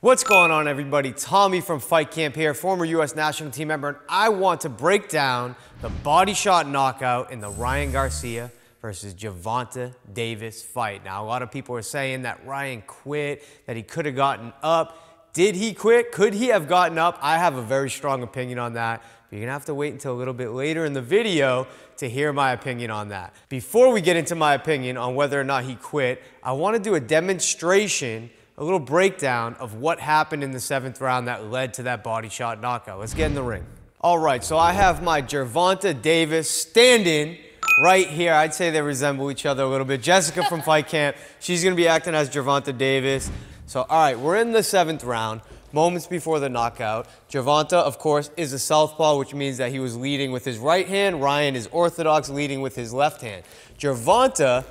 What's going on, everybody? Tommy from FightCamp here, former U.S. national team member, and I want to break down the body shot knockout in the Ryan Garcia versus Gervonta Davis fight. Now, a lot of people are saying that Ryan quit, that he could have gotten up. Did he quit? Could he have gotten up? I have a very strong opinion on that. But you're gonna have to wait until a little bit later in the video to hear my opinion on that. Before we get into my opinion on whether or not he quit, I want to do a demonstration, a little breakdown of what happened in the 7th round that led to that body shot knockout. Let's get in the ring. All right, so I have my Gervonta Davis standing right here. I'd say they resemble each other a little bit. Jessica from FightCamp, she's gonna be acting as Gervonta Davis. So, all right, we're in the 7th round, moments before the knockout. Gervonta, of course, is a southpaw, which means that he was leading with his right hand. Ryan is orthodox, leading with his left hand. Gervonta,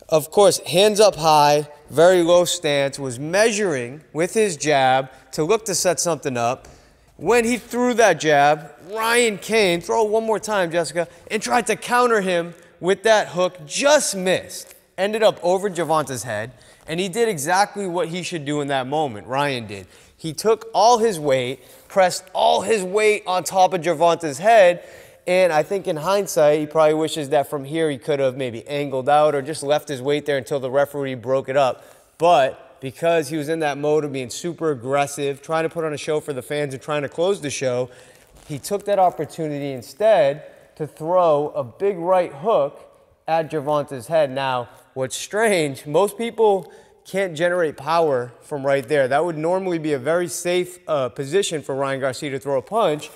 of course, hands up high, very low stance, was measuring with his jab to look to set something up. When he threw that jab, Ryan came, throw it one more time, Jessica, and tried to counter him with that hook, just missed. Ended up over Gervonta's head, and he did exactly what he should do in that moment, Ryan did. He took all his weight, pressed all his weight on top of Gervonta's head, and I think in hindsight, he probably wishes that from here he could have maybe angled out or just left his weight there until the referee broke it up. But because he was in that mode of being super aggressive, trying to put on a show for the fans and trying to close the show, he took that opportunity instead to throw a big right hook at Gervonta's head. Now, what's strange, most people can't generate power from right there. That would normally be a very safe position for Ryan Garcia to throw a punch.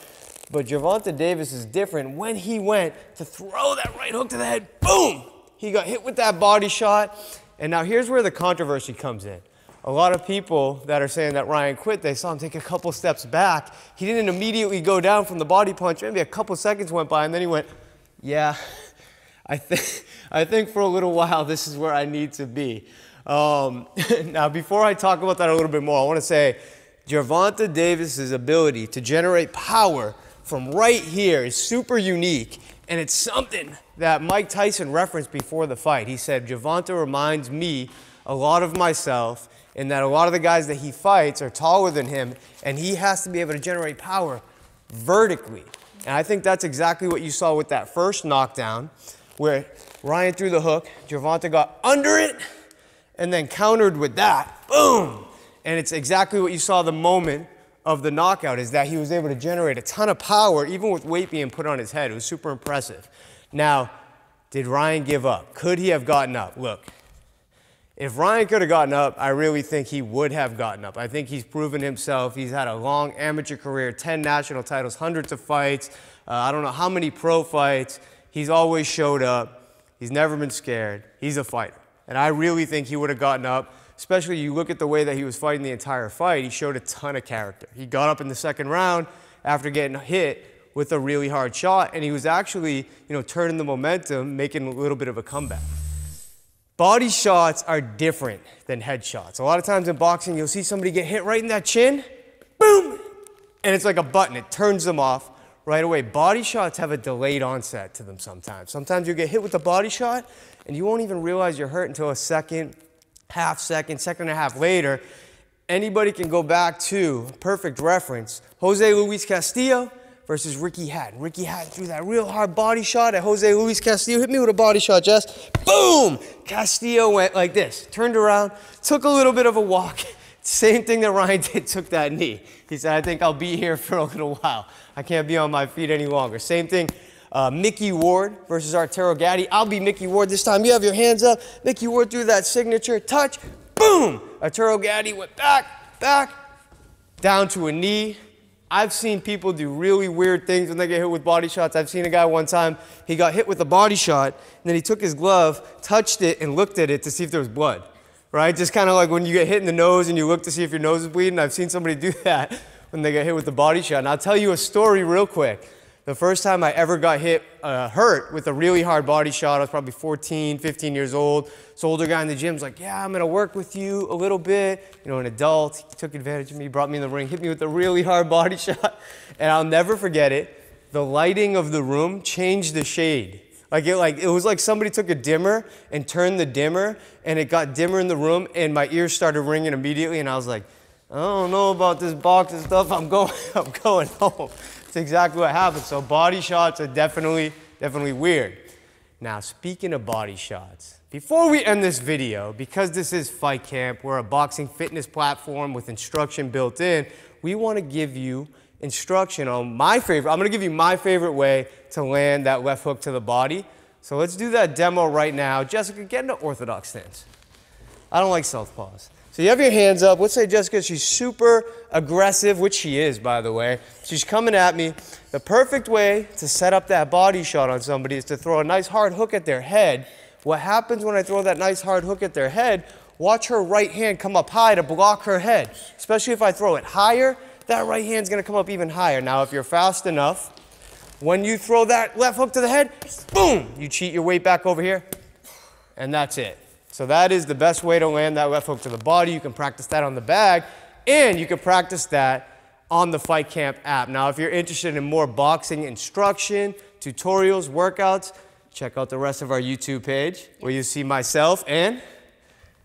But Gervonta Davis is different. When he went to throw that right hook to the head, boom! He got hit with that body shot. And now here's where the controversy comes in. A lot of people that are saying that Ryan quit, they saw him take a couple steps back. He didn't immediately go down from the body punch. Maybe a couple seconds went by, and then he went, yeah, I think for a little while this is where I need to be. Now, before I talk about that a little bit more, I want to say Gervonta Davis's ability to generate power from right here is super unique, and it's something that Mike Tyson referenced before the fight. He said, Gervonta reminds me a lot of myself, in that a lot of the guys that he fights are taller than him, and he has to be able to generate power vertically. And I think that's exactly what you saw with that first knockdown, where Ryan threw the hook, Gervonta got under it, and then countered with that, boom! And it's exactly what you saw the moment of the knockout, is that he was able to generate a ton of power, even with weight being put on his head. It was super impressive. Now, did Ryan give up? Could he have gotten up? Look, if Ryan could have gotten up, I really think he would have gotten up. I think he's proven himself. He's had a long amateur career, 10 national titles, hundreds of fights. I don't know how many pro fights. He's always showed up. He's never been scared. He's a fighter. And I really think he would have gotten up. Especially you look at the way that he was fighting the entire fight, he showed a ton of character. He got up in the 2nd round after getting hit with a really hard shot, and he was actually, turning the momentum, making a little bit of a comeback. Body shots are different than head shots. A lot of times in boxing, you'll see somebody get hit right in that chin, boom, and it's like a button. It turns them off right away. Body shots have a delayed onset to them sometimes. Sometimes you get hit with a body shot, and you won't even realize you're hurt until a second, half second, second and a half later. Anybody can go back to, perfect reference, Jose Luis Castillo versus Ricky Hatton. Ricky Hatton threw that real hard body shot at Jose Luis Castillo. Hit me with a body shot, Jess. Boom! Castillo went like this, turned around, took a little bit of a walk. Same thing that Ryan did, took that knee. He said, I think I'll be here for a little while. I can't be on my feet any longer. Same thing. Mickey Ward versus Arturo Gatti. I'll be Mickey Ward this time. You have your hands up. Mickey Ward threw that signature touch. Boom! Arturo Gatti went back, down to a knee. I've seen people do really weird things when they get hit with body shots. I've seen a guy one time, he got hit with a body shot, and then he took his glove, touched it, and looked at it to see if there was blood, right? Just kind of like when you get hit in the nose and you look to see if your nose is bleeding. I've seen somebody do that when they get hit with the body shot. And I'll tell you a story real quick. The first time I ever got hurt with a really hard body shot, I was probably 14, 15 years old. So older guy in the gym's like, yeah, I'm gonna work with you a little bit. An adult, he took advantage of me, brought me in the ring, hit me with a really hard body shot. And I'll never forget it. The lighting of the room changed the shade. It was like somebody took a dimmer and turned the dimmer, and it got dimmer in the room, and my ears started ringing immediately, and I was like, I don't know about this boxing stuff. I'm going home. It's exactly what happened. So body shots are definitely weird. Now, speaking of body shots, before we end this video, because this is Fight Camp, we're a boxing fitness platform with instruction built in, we want to give you instruction on I'm going to give you my favorite way to land that left hook to the body. So let's do that demo right now. Jessica, get into orthodox stance. I don't like southpaws. So you have your hands up. Let's say Jessica, she's super aggressive, which she is, by the way. She's coming at me. The perfect way to set up that body shot on somebody is to throw a nice hard hook at their head. What happens when I throw that nice hard hook at their head, watch her right hand come up high to block her head. Especially if I throw it higher, that right hand's gonna come up even higher. Now, if you're fast enough, when you throw that left hook to the head, boom, you cheat your weight back over here, and that's it. So that is the best way to land that left hook to the body. You can practice that on the bag, and you can practice that on the Fight Camp app. Now, if you're interested in more boxing instruction, tutorials, workouts, check out the rest of our YouTube page where you see myself and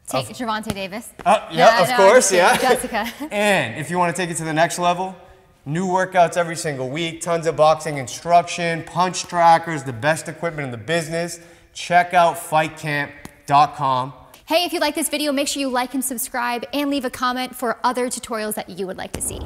Gervonta Davis. Yeah, of course, yeah. Jessica. And if you want to take it to the next level, new workouts every single week, tons of boxing instruction, punch trackers, the best equipment in the business. Check out FightCamp.com. Hey, if you like this video, make sure you like and subscribe and leave a comment for other tutorials that you would like to see.